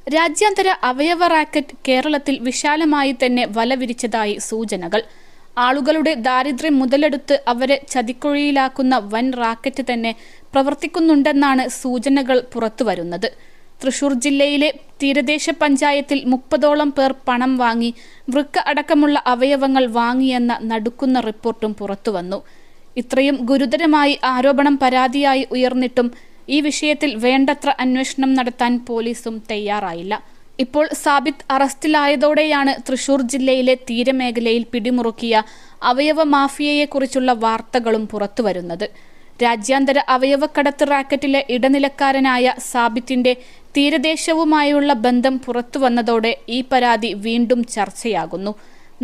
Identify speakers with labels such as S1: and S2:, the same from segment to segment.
S1: രാജ്യാന്തര അവയവ റാക്കറ്റ് കേരളത്തിൽ വിശാലമായി തന്നെ വലവിരിച്ചതായി സൂചനകൾ. ആളുകളുടെ ദാരിദ്ര്യം മുതലെടുത്ത് അവരെ ചതിക്കുഴിയിലാക്കുന്ന വൻ റാക്കറ്റ് തന്നെ പ്രവർത്തിക്കുന്നുണ്ടെന്നാണ് സൂചനകൾ പുറത്തുവരുന്നത്. തൃശൂർ ജില്ലയിലെ തീരദേശ പഞ്ചായത്തിൽ 30ഓളം പേർ പണം വാങ്ങി വൃക്ക അടക്കമുള്ള അവയവങ്ങൾ വാങ്ങിയെന്ന നടുക്കുന്ന റിപ്പോർട്ടും പുറത്തുവന്നു. ഇത്രയും ഗുരുതരമായി ആരോപണം പരാതിയായി ഉയർന്നിട്ടും ഈ വിഷയത്തിൽ വേണ്ടത്ര അന്വേഷണം നടത്താൻ പോലീസും തയ്യാറായില്ല. ഇപ്പോൾ സാബിത്ത് അറസ്റ്റിലായതോടെയാണ് തൃശൂർ ജില്ലയിലെ തീരമേഖലയിൽ പിടിമുറുക്കിയ അവയവ മാഫിയയെക്കുറിച്ചുള്ള വാർത്തകളും പുറത്തുവരുന്നത്. രാജ്യാന്തര അവയവക്കടത്ത് റാക്കറ്റിലെ ഇടനിലക്കാരനായ സാബിത്തിന്റെ തീരദേശവുമായുള്ള ബന്ധം പുറത്തുവന്നതോടെ ഈ പരാതി വീണ്ടും ചർച്ചയാകുന്നു.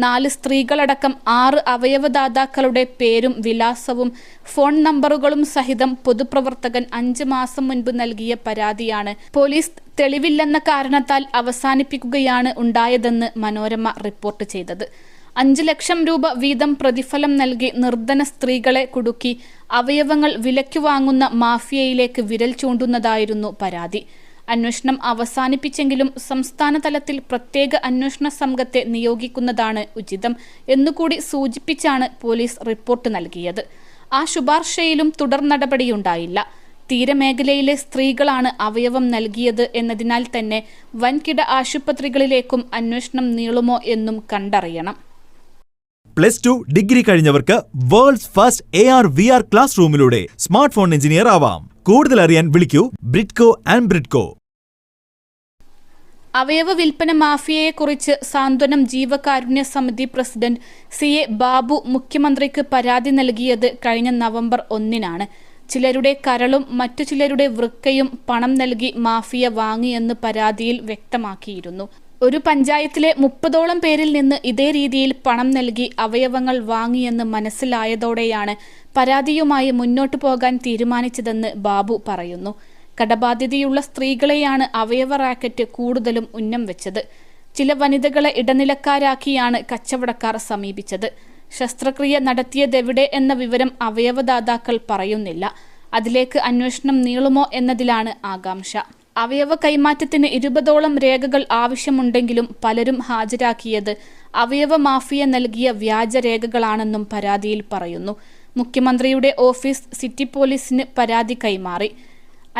S1: 4 സ്ത്രീകളടക്കം 6 അവയവദാതാക്കളുടെ പേരും വിലാസവും ഫോൺ നമ്പറുകളും സഹിതം പൊതുപ്രവർത്തകൻ 5 മാസം മുൻപ് നൽകിയ പരാതിയാണ് പോലീസ് തെളിവില്ലെന്ന കാരണത്താൽ അവസാനിപ്പിക്കുകയാണ് ഉണ്ടായതെന്ന് മനോരമ റിപ്പോർട്ട് ചെയ്തത്. 5 ലക്ഷം രൂപ വീതം പ്രതിഫലം നൽകി നിർധന സ്ത്രീകളെ കുടുക്കി അവയവങ്ങൾ വിലയ്ക്ക് വാങ്ങുന്ന മാഫിയയിലേക്ക് വിരൽ ചൂണ്ടുന്നതായിരുന്നു പരാതി. അന്വേഷണം അവസാനിപ്പിച്ചെങ്കിലും സംസ്ഥാന തലത്തിൽ പ്രത്യേക അന്വേഷണ സംഘത്തെ നിയോഗിക്കുന്നതാണ് ഉചിതം എന്നുകൂടി സൂചിപ്പിച്ചാണ് പോലീസ് റിപ്പോർട്ട് നൽകിയത്. ആ ശുപാർശയിലും തുടർ നടപടിയുണ്ടായില്ല. തീരമേഖലയിലെ സ്ത്രീകളാണ് അവയവം നൽകിയത് എന്നതിനാൽ തന്നെ വൻകിട ആശുപത്രികളിലേക്കും അന്വേഷണം നീളുമോ എന്നും കണ്ടറിയണം.
S2: +2 ഡിഗ്രി കഴിഞ്ഞവർക്ക് വേൾഡ്സ് ഫസ്റ്റ് AR/VR ക്ലാസ് റൂമിലൂടെ സ്മാർട്ട് ഫോൺ എഞ്ചിനീയർ ആവാം. കൂടുതൽ അറിയാൻ വിളിക്കൂ ബ്രിഡ്കോ ആൻഡ് ബ്രിഡ്കോ.
S1: അവയവ വിൽപ്പന മാഫിയയെക്കുറിച്ച് സാന്ത്വനം ജീവകാരുണ്യ സമിതി പ്രസിഡന്റ് CA ബാബു മുഖ്യമന്ത്രിക്ക് പരാതി നൽകിയത് കഴിഞ്ഞ നവംബർ 1-നാണ്. ചിലരുടെ കരളും മറ്റു ചിലരുടെ വൃക്കയും പണം നൽകി മാഫിയ വാങ്ങിയെന്ന് പരാതിയിൽ വ്യക്തമാക്കിയിരുന്നു. ഒരു പഞ്ചായത്തിലെ 30ഓളം പേരിൽ നിന്ന് ഇതേ രീതിയിൽ പണം നൽകി അവയവങ്ങൾ വാങ്ങിയെന്ന് മനസ്സിലായതോടെയാണ് പരാതിയുമായി മുന്നോട്ടു പോകാൻ തീരുമാനിച്ചതെന്ന് ബാബു പറയുന്നു. കടബാധ്യതയുള്ള സ്ത്രീകളെയാണ് അവയവ റാക്കറ്റ് കൂടുതലും ഉന്നം വെച്ചത്. ചില വനിതകളെ ഇടനിലക്കാരാക്കിയാണ് കച്ചവടക്കാർ സമീപിച്ചത്. ശസ്ത്രക്രിയ നടത്തിയതെവിടെ എന്ന വിവരം അവയവദാതാക്കൾ പറയുന്നില്ല. അതിലേക്ക് അന്വേഷണം നീളുമോ എന്നതിലാണ് ആകാംക്ഷ. അവയവ കൈമാറ്റത്തിന് 20ഓളം രേഖകൾ ആവശ്യമുണ്ടെങ്കിലും പലരും ഹാജരാക്കിയത് അവയവ മാഫിയ നൽകിയ വ്യാജ രേഖകളാണെന്നും പരാതിയിൽ പറയുന്നു. മുഖ്യമന്ത്രിയുടെ ഓഫീസ് സിറ്റി പോലീസിന് പരാതി കൈമാറി.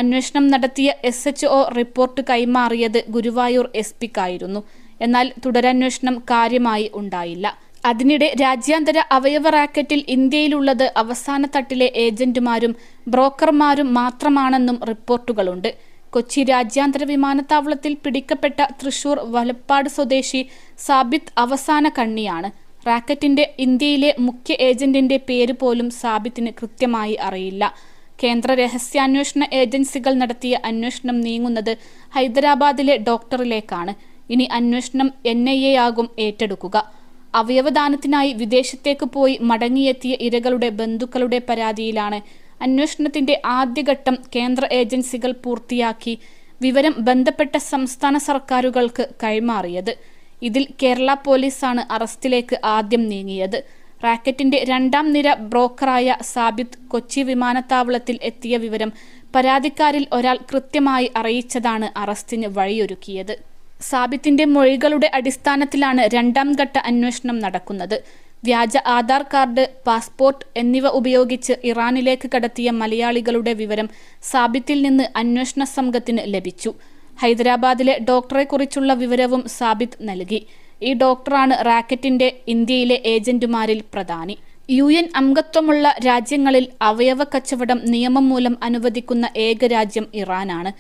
S1: അന്വേഷണം നടത്തിയ SHO റിപ്പോർട്ട് കൈമാറിയത് ഗുരുവായൂർ SP-ക്കായിരുന്നു. എന്നാൽ തുടരന്വേഷണം കാര്യമായി ഉണ്ടായില്ല. അതിനിടെ രാജ്യാന്തര അവയവ റാക്കറ്റിൽ ഇന്ത്യയിലുള്ളത് അവസാന തട്ടിലെ ഏജന്റുമാരും ബ്രോക്കർമാരും മാത്രമാണെന്നും റിപ്പോർട്ടുകളുണ്ട്. കൊച്ചി രാജ്യാന്തര വിമാനത്താവളത്തിൽ പിടിക്കപ്പെട്ട തൃശൂർ വലപ്പാട് സ്വദേശി സാബിത്ത് അവസാന കണ്ണിയാണ്. റാക്കറ്റിന്റെ ഇന്ത്യയിലെ മുഖ്യ ഏജന്റിന്റെ പേര് പോലും സാബിത്തിന് കൃത്യമായി അറിയില്ല. കേന്ദ്ര രഹസ്യാന്വേഷണ ഏജൻസികൾ നടത്തിയ അന്വേഷണം നീങ്ങുന്നത് ഹൈദരാബാദിലെ ഡോക്ടറിലേക്കാണ്. ഇനി അന്വേഷണം NIA ആകും ഏറ്റെടുക്കുക. അവയവദാനത്തിനായി വിദേശത്തേക്ക് പോയി മടങ്ങിയെത്തിയ ഇരകളുടെ ബന്ധുക്കളുടെ പരാതിയിലാണ് അന്വേഷണത്തിന്റെ ആദ്യഘട്ടം കേന്ദ്ര ഏജൻസികൾ പൂർത്തിയാക്കി വിവരം ബന്ധപ്പെട്ട സംസ്ഥാന സർക്കാരുകൾക്ക് കൈമാറിയത്. ഇതിൽ കേരള പോലീസാണ് അറസ്റ്റിലേക്ക് ആദ്യം നീങ്ങിയത്. റാക്കറ്റിന്റെ 2ാം നിര ബ്രോക്കറായ സാബിത്ത് കൊച്ചി വിമാനത്താവളത്തിൽ എത്തിയ വിവരം പരാതിക്കാരിൽ ഒരാൾ കൃത്യമായി അറിയിച്ചതാണ് അറസ്റ്റിന് വഴിയൊരുക്കിയത്. സാബിത്തിന്റെ മൊഴികളുടെ അടിസ്ഥാനത്തിലാണ് 2ാം ഘട്ട അന്വേഷണം നടക്കുന്നത്. വ്യാജ ആധാർ കാർഡ്, പാസ്പോർട്ട് എന്നിവ ഉപയോഗിച്ച് ഇറാനിലേക്ക് കടത്തിയ മലയാളികളുടെ വിവരം സാബിത്തിൽ നിന്ന് അന്വേഷണ സംഘത്തിന് ലഭിച്ചു. ഹൈദരാബാദിലെ ഡോക്ടറെക്കുറിച്ചുള്ള വിവരവും സാബിത്ത് നൽകി. ഈ ഡോക്ടറാണ് റാക്കറ്റിന്റെ ഇന്ത്യയിലെ ഏജന്റുമാരിൽ പ്രധാനി. UN അംഗത്വമുള്ള രാജ്യങ്ങളിൽ അവയവ കച്ചവടം നിയമം മൂലം അനുവദിക്കുന്ന ഏക രാജ്യം ഇറാനാണ്.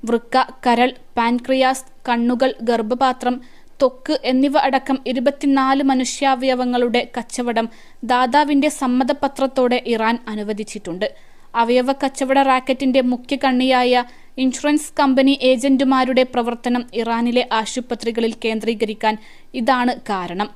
S1: വൃക്ക, കരൾ, പാൻക്രിയാസ്, കണ്ണുകൾ, ഗർഭപാത്രം, ത്വക്ക് എന്നിവ അടക്കം 24 മനുഷ്യാവയവങ്ങളുടെ കച്ചവടം ദാതാവിന്റെ സമ്മതപത്രത്തോടെ ഇറാൻ അനുവദിച്ചിട്ടുണ്ട്. അവയവ കച്ചവട റാക്കറ്റിന്റെ മുഖ്യ കണ്ണിയായ ഇൻഷുറൻസ് കമ്പനി ഏജന്റുമാരുടെ പ്രവർത്തനം ഇറാനിലെ ആശുപത്രികളിൽ കേന്ദ്രീകരിക്കാൻ ഇതാണ് കാരണം.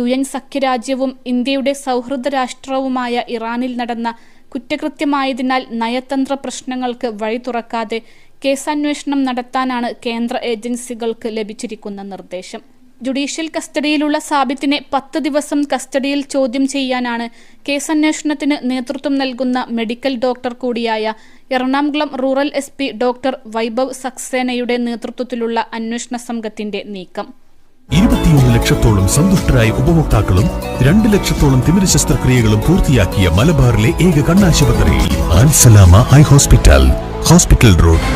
S1: UN സഖ്യരാജ്യവും ഇന്ത്യയുടെ സൗഹൃദ രാഷ്ട്രവുമായ ഇറാനിൽ നടന്ന കുറ്റകൃത്യമായതിനാൽ നയതന്ത്ര പ്രശ്നങ്ങൾക്ക് വഴി തുറക്കാതെ കേസന്വേഷണം നടത്താനാണ് കേന്ദ്ര ഏജൻസികൾക്ക് ലഭിച്ചിരിക്കുന്ന നിർദ്ദേശം. ജുഡീഷ്യൽ കസ്റ്റഡിയിലുള്ള സാബിത്തിനെ 10 ദിവസം കസ്റ്റഡിയിൽ ചോദ്യം ചെയ്യാനാണ് കേസന്വേഷണത്തിന് നേതൃത്വം നൽകുന്ന മെഡിക്കൽ ഡോക്ടർ കൂടിയായ Ernakulam rural SP doctor Vaibhav സക്സേനയുടെ നേതൃത്വത്തിലുള്ള അന്വേഷണ സംഘത്തിന്റെ നീക്കം.
S3: 21 ലക്ഷത്തോളം സന്തുഷ്ടരായ ഉപഭോക്താക്കളും 2 ലക്ഷത്തോളം തിമിര ശസ്ത്രക്രിയകളും പൂർത്തിയാക്കിയ മലബാറിലെ ഏക കണ്ണാശുപത്രി ആൻസലാമ ഹൈ ഹോസ്പിറ്റൽ റോഡ്.